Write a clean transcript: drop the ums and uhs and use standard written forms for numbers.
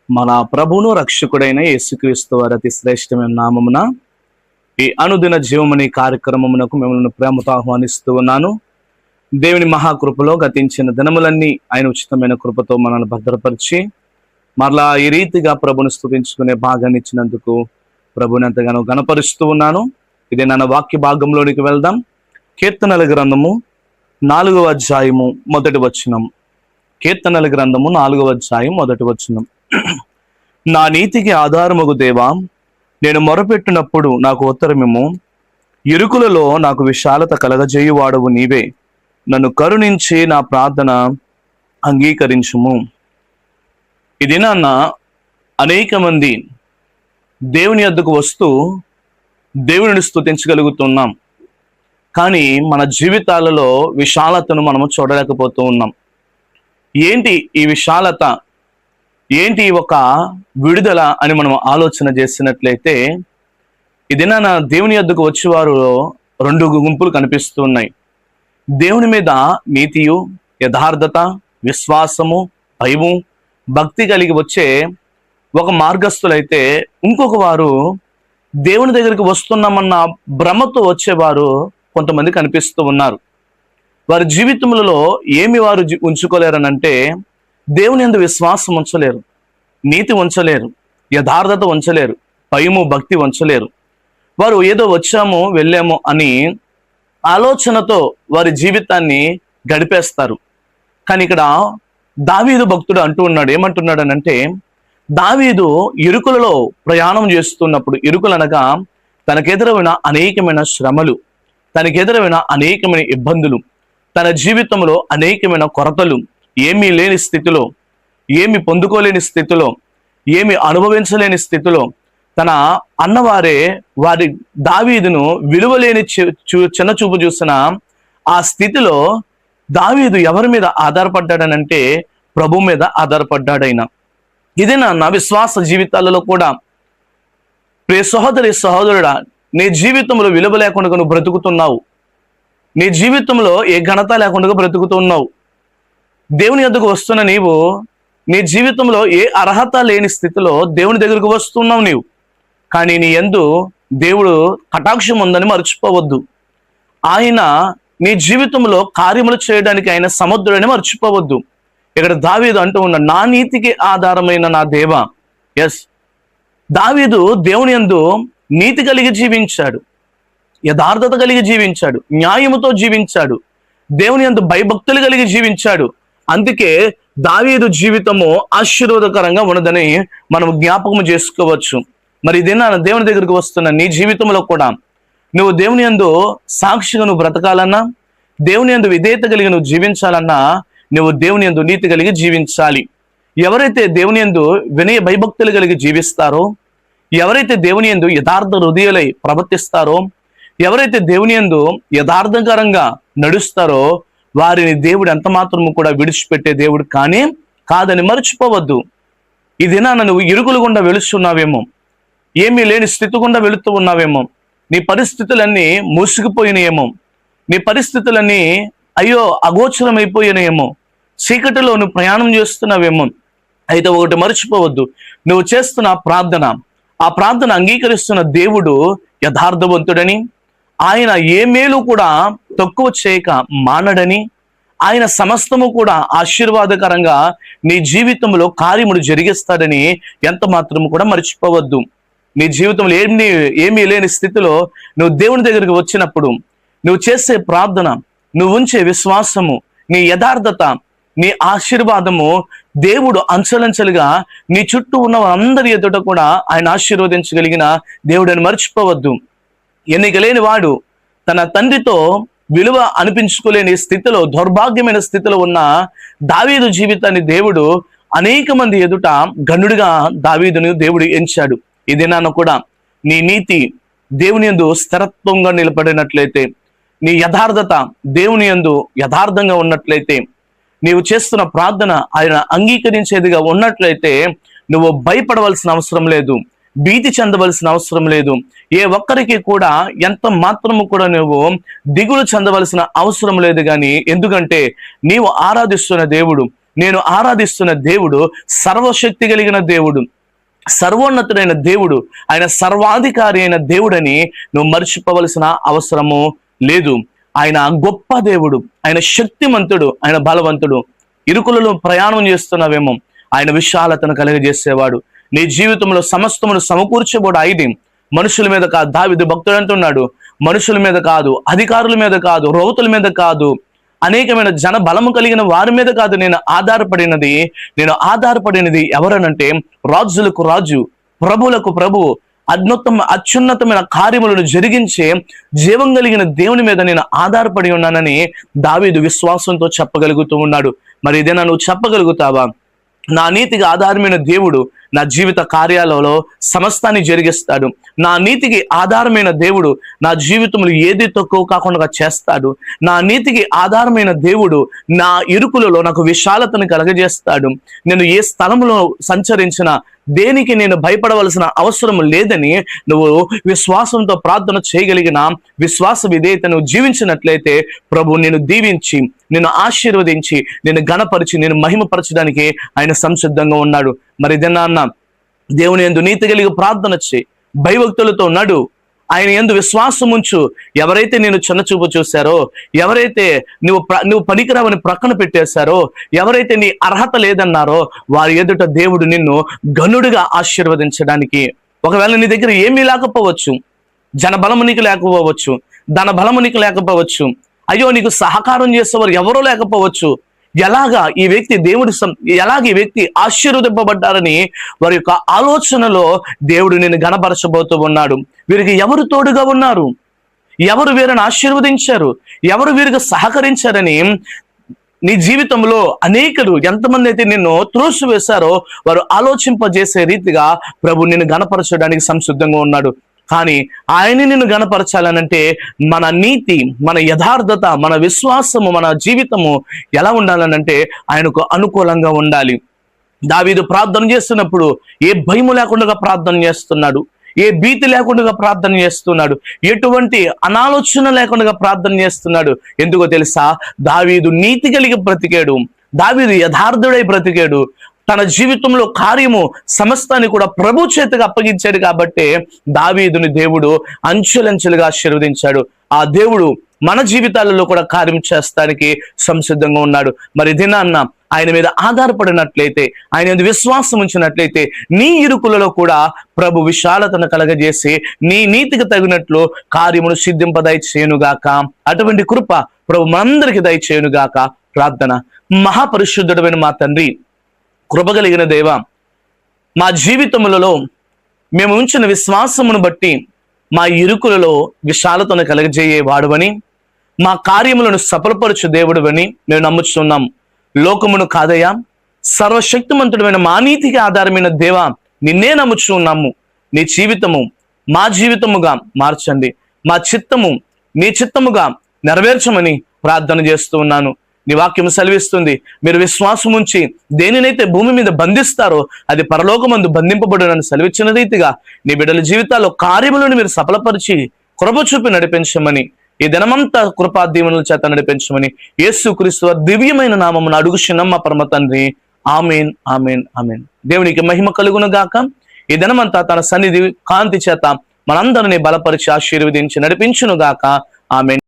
మన ప్రభువును రక్షకుడైన యేసుక్రీస్తు వారి అతి శ్రేష్టమైన నామమున ఈ అనుదిన జీవమనే కార్యక్రమమునకు మిమ్మల్ని ప్రేమతో ఆహ్వానిస్తూ ఉన్నాను. దేవుని మహాకృపలో గతించిన దినములన్నీ ఆయన ఉచితమైన కృపతో మనల్ని భద్రపరిచి మరలా ఈ రీతిగా ప్రభుని స్తుతించుకునే భాగాన్ని ఇచ్చినందుకు ప్రభుని ఎంతగానో గణపరుస్తూ ఉన్నాను. ఇది నా వాక్య భాగంలోనికి వెళ్దాం. కీర్తనల గ్రంథము 4వ అధ్యాయము మొదటి వచనం. కీర్తనల గ్రంథము 4వ అధ్యాయం మొదటి వచనం. నా నీతికి ఆధారమగు దేవా, నేను మొరపెట్టినప్పుడు నాకు ఉత్తరమేమో. ఇరుకులలో నాకు విశాలత కలగజేయువాడవు నీవే. నన్ను కరుణించి నా ప్రార్థన అంగీకరించుము. ఇది నాన్న అనేక మంది దేవుని యొద్దకు వస్తూ దేవుని స్తుతించగలుగుతున్నాం, కానీ మన జీవితాలలో విశాలతను మనము చూడలేకపోతూ ఉన్నాం. ఏంటి ఈ విశాలత, ఏంటి ఒక విడుదల అని మనం ఆలోచన చేసినట్లయితే ఇది నా దేవుని యొద్దకు వచ్చేవారు 2 గుంపులు కనిపిస్తూ ఉన్నాయి. దేవుని మీద నీతియు, యథార్థత, విశ్వాసము, భయము, భక్తి కలిగి వచ్చే ఒక మార్గస్థులైతే, ఇంకొక వారు దేవుని దగ్గరికి వస్తున్నామన్న భ్రమతో వచ్చేవారు కొంతమంది కనిపిస్తూ ఉన్నారు. వారి జీవితములలో ఏమి వారు ఉంచుకోలేరనంటే, దేవుని యందు విశ్వాసం ఉంచలేరు, నీతి ఉంచలేరు, యథార్థత ఉంచలేరు, భయము భక్తి ఉంచలేరు. వారు ఏదో వచ్చాము వెళ్ళాము అని ఆలోచనతో వారి జీవితాన్ని గడిపేస్తారు. కానీ ఇక్కడ దావీదు భక్తుడు అంటూ ఉన్నాడు, ఏమంటున్నాడనంటే, దావీదు ఇరుకులలో ప్రయాణం చేస్తున్నప్పుడు, ఇరుకులనగా తనకెదురైన అనేకమైన శ్రమలు, తనకెదురైన అనేకమైన ఇబ్బందులు, తన జీవితంలో అనేకమైన కొరతలు, ఏమీ లేని స్థితిలో, ఏమి పొందుకోలేని స్థితిలో, ఏమి అనుభవించలేని స్థితిలో, తన అన్నవారే వారి దావీదును విలువలేని చిన్న చూపు చూసిన ఆ స్థితిలో దావీదు ఎవరి మీద ఆధారపడ్డాడనంటే, ప్రభు మీద ఆధారపడ్డాడైనా. ఇదే నా విశ్వాస జీవితాలలో కూడా ప్రియ సహోదరి సహోదరుడా, నీ జీవితంలో విలువ లేకుండా నువ్వు బ్రతుకుతున్నావు. నీ జీవితంలో ఏ ఘనత లేకుండా బ్రతుకుతున్నావు. దేవుని యొద్దకు వస్తున్న నీవు నీ జీవితంలో ఏ అర్హత లేని స్థితిలో దేవుని దగ్గరకు వస్తున్నావు నీవు. కానీ నీ యందు దేవుడు కటాక్షం ఉందని మర్చిపోవద్దు. ఆయన నీ జీవితంలో కార్యములు చేయడానికి ఆయన సముద్రుడని మర్చిపోవద్దు. ఇక్కడ దావీదు అంటూ ఉన్న, నా నీతికి ఆధారమైన నా దేవా. ఎస్, దావీదు దేవుని యందు నీతి కలిగి జీవించాడు, యథార్థత కలిగి జీవించాడు, న్యాయముతో జీవించాడు, దేవుని యందు భయభక్తులు కలిగి జీవించాడు. అందుకే దావీదు జీవితము ఆశీర్వాదకరంగా ఉన్నదని మనం జ్ఞాపకం చేసుకోవచ్చు. మరి ఇదేనా దేవుని దగ్గరికి వస్తున్న నీ జీవితంలో కూడా నువ్వు దేవుని యందు సాక్షిగా నువ్వు బ్రతకాలన్నా, దేవుని యందు విధేయత కలిగి నువ్వు జీవించాలన్నా, నువ్వు దేవుని యందు నీతి కలిగి జీవించాలి. ఎవరైతే దేవుని యందు వినయ భయభక్తులు కలిగి జీవిస్తారో, ఎవరైతే దేవుని యందు యథార్థ హృదయులై ప్రవర్తిస్తారో, ఎవరైతే దేవుని యందు యథార్థకరంగా నడుస్తారో, వారిని దేవుడు ఎంత మాత్రము కూడా విడిచిపెట్టే దేవుడు కాదని మర్చిపోవద్దు. ఇది నువ్వు ఇరుకులు గుండా వెళుస్తున్నావేమో, ఏమీ లేని స్థితి గుండా వెళుతూ ఉన్నావేమో, నీ పరిస్థితులన్నీ మూసుకుపోయినాయేమో, నీ పరిస్థితులన్నీ అయ్యో అగోచరమైపోయినాయేమో, చీకటిలో నువ్వు ప్రయాణం చేస్తున్నావేమో. అయితే ఒకటి మర్చిపోవద్దు, నువ్వు చేస్తున్న ఆ ప్రార్థన అంగీకరిస్తున్న దేవుడు యథార్థవంతుడని, ఆయన ఏ మేలు కూడా తక్కువ చేయక మానడని, ఆయన సమస్తము కూడా ఆశీర్వాదకరంగా నీ జీవితంలో కార్యములు జరిగిస్తాడని ఎంత మాత్రము కూడా మర్చిపోవద్దు. నీ జీవితంలో ఏమీ లేని స్థితిలో నువ్వు దేవుని దగ్గరికి వచ్చినప్పుడు నువ్వు చేసే ప్రార్థన, నువ్వు ఉంచే విశ్వాసము, నీ యథార్థత, నీ ఆశీర్వాదము దేవుడు అంచెలంచెలుగా నీ చుట్టూ ఉన్న అందరి ఎదుట కూడా ఆయన ఆశీర్వదించగలిగిన దేవుడని మర్చిపోవద్దు. ఎన్నిక లేని వాడు తన తండ్రితో విలువ అనిపించుకోలేని స్థితిలో, దౌర్భాగ్యమైన స్థితిలో ఉన్న దావీదు జీవితాన్ని దేవుడు అనేక మంది ఎదుట గనుడిగా దావీదును దేవుడు ఎంచాడు. ఇదేనా కూడా నీ నీతి దేవుని యందు స్థిరత్వంగా నిలబడినట్లయితే, నీ యథార్థత దేవుని యందు యథార్థంగా ఉన్నట్లయితే, నీవు చేస్తున్న ప్రార్థన ఆయన అంగీకరించేదిగా ఉన్నట్లయితే, నువ్వు భయపడవలసిన అవసరం లేదు, భీతి చెందవలసిన అవసరం లేదు. ఏ ఒక్కరికి కూడా ఎంత మాత్రము కూడా నువ్వు దిగులు చెందవలసిన అవసరం లేదు. కానీ ఎందుకంటే నీవు ఆరాధిస్తున్న దేవుడు, నేను ఆరాధిస్తున్న దేవుడు సర్వశక్తి కలిగిన దేవుడు, సర్వోన్నతుడైన దేవుడు, ఆయన సర్వాధికారి అయిన దేవుడని నువ్వు మర్చిపోవలసిన అవసరము లేదు. ఆయన గొప్ప దేవుడు, ఆయన శక్తిమంతుడు, ఆయన బలవంతుడు. ఇరుకులలో ప్రయాణం చేస్తున్నావేమో, ఆయన విశాలతను కలుగజేసేవాడు. నీ జీవితంలో సమస్తమును సమకూర్చబోడు ఆయనే, మనుషుల మీద కాదు. దావీదు భక్తుడు అంటున్నాడు, మనుషుల మీద కాదు, అధికారుల మీద కాదు, రౌతుల మీద కాదు, అనేకమైన జన బలము కలిగిన వారి మీద కాదు నేను ఆధారపడినది ఎవరనంటే రాజులకు రాజు, ప్రభులకు ప్రభువు, అత్యున్నతమైన కార్యములను జరిగించే జీవం కలిగిన దేవుని మీద నేను ఆధారపడి ఉన్నానని దావీదు విశ్వాసంతో చెప్పగలుగుతూ ఉన్నాడు. మరి ఇదేనా నువ్వు చెప్పగలుగుతావా? నా నీతికి ఆధారమైన దేవుడు నా జీవిత కార్యాలలో సమస్తాన్ని జరిగిస్తాడు. నా నీతికి ఆధారమైన దేవుడు నా జీవితంలో ఏది తక్కువ కాకుండా చేస్తాడు. నా నీతికి ఆధారమైన దేవుడు నా ఇరుకులలో నాకు విశాలతను కలగజేస్తాడు. నేను ఏ స్థలంలో సంచరించినా దేనికి నేను భయపడవలసిన అవసరం లేదని నువ్వు విశ్వాసంతో ప్రార్థన చేయగలిగిన విశ్వాస విధేయతను జీవించినట్లయితే ప్రభు నేను దీవించి, నేను ఆశీర్వదించి, నేను ఘనపరిచి, నేను మహిమపరచడానికి ఆయన సంసిద్ధంగా ఉన్నాడు. మరి ఇదన్నా అన్న దేవుని యందు నీతి కలిగి ప్రార్థన చేయి, భయభక్తులతో నడు, ఆయన యందు విశ్వాసం ఉంచు. ఎవరైతే నేను చిన్నచూపు చూశారో, ఎవరైతే నువ్వు పనికిరావని ప్రక్కన పెట్టేశారో, ఎవరైతే నీ అర్హత లేదన్నారో వారి ఎదుట దేవుడు నిన్ను ఘనుడిగా ఆశీర్వదించడానికి. ఒకవేళ నీ దగ్గర ఏమీ లేకపోవచ్చు, జనబలము నీకు లేకపోవచ్చు, ధన బలము నీకు లేకపోవచ్చు, అయ్యో నీకు సహకారం చేసేవారు ఎవరో లేకపోవచ్చు. ఎలాగా ఈ వ్యక్తి ఆశీర్వదింపబడ్డారని వారి యొక్క ఆలోచనలో దేవుడు నిన్ను గణపరచబోతూ ఉన్నాడు. వీరికి ఎవరు తోడుగా ఉన్నారు, ఎవరు వీరిని ఆశీర్వదించారు, ఎవరు వీరికి సహకరించారని నీ జీవితంలో అనేకులు ఎంతమంది అయితే నిన్ను త్రోసివేశారో వారు ఆలోచింపజేసే రీతిగా ప్రభు నిన్ను గణపరచడానికి సంసిద్ధంగా ఉన్నాడు. కానీ ఆయన నిన్ను గణపరచాలనంటే మన నీతి, మన యథార్థత, మన విశ్వాసము, మన జీవితము ఎలా ఉండాలనంటే ఆయనకు అనుకూలంగా ఉండాలి. దావీదు ప్రార్థన చేస్తున్నప్పుడు ఏ భయము లేకుండా ప్రార్థన చేస్తున్నాడు, ఏ భీతి లేకుండా ప్రార్థన చేస్తున్నాడు, ఎటువంటి అనాలోచన లేకుండా ప్రార్థన చేస్తున్నాడు. ఎందుకో తెలుసా? దావీదు నీతి కలిగి బ్రతికాడు, దావీదు యథార్థుడై బ్రతికాడు. తన జీవితంలో కార్యము సమస్తాన్ని కూడా ప్రభు చేతికి అప్పగించాడు. కాబట్టి దావీదుని దేవుడు అంచెలంచెలుగా ఆశీర్వదించాడు. ఆ దేవుడు మన జీవితాలలో కూడా కార్యం చేస్తానికి సంసిద్ధంగా ఉన్నాడు. మరి దినాన్న ఆయన మీద ఆధారపడినట్లయితే, ఆయన మీద విశ్వాసం ఉంచినట్లయితే నీ ఇరుకులలో కూడా ప్రభు విశాలతను కలగజేసి నీ నీతికి తగినట్లు కార్యమును సిద్ధింప దయచేయునుగాక. అటువంటి కృప ప్రభు మనందరికి దయచేయునుగాక. ప్రార్థన. మహాపరిశుద్ధుడమైన మా తండ్రి, కృపగలిగిన దేవ, మా జీవితములలో మేము ఉంచిన విశ్వాసమును బట్టి మా ఇరుకులలో విశాలతను కలగజేయే వాడువని, మా కార్యములను సఫలపరచు దేవుడువని మేము నమ్ముచున్నాం. లోకమును కాదయ్యా, సర్వశక్తిమంతుడమైన మా నీతికి ఆధారమైన దేవ నిన్నే నమ్ముచున్నాము. నీ జీవితము మా జీవితముగా మార్చండి, మా చిత్తము నీ చిత్తముగా నెరవేర్చమని ప్రార్థన చేస్తూ ఉన్నాను. నీ వాక్యం సెలవిస్తుంది, మీరు విశ్వాసం ఉంచి దేనినైతే భూమి మీద బంధిస్తారో అది పరలోకమందు బంధింపబడునని సెలవిచ్చిన రీతిగా నీ బిడ్డల జీవితాల్లో కార్యములను మీరు సఫలపరిచి కృప చూపి నడిపించమని, ఈ దినమంతా కృపా దీవెనల చేత నడిపించమని యేసుక్రీస్తు దివ్యమైన నామమున అడుగుచున్నాం మా పరమ తండ్రి. ఆమేన్, ఆమేన్, ఆమేన్. దేవునికి మహిమ కలుగును గాక. ఈ దినమంతా తన సన్నిధి కాంతి చేత మనందరినీ బలపరిచి ఆశీర్వదించి నడిపించును గాక. ఆమేన్.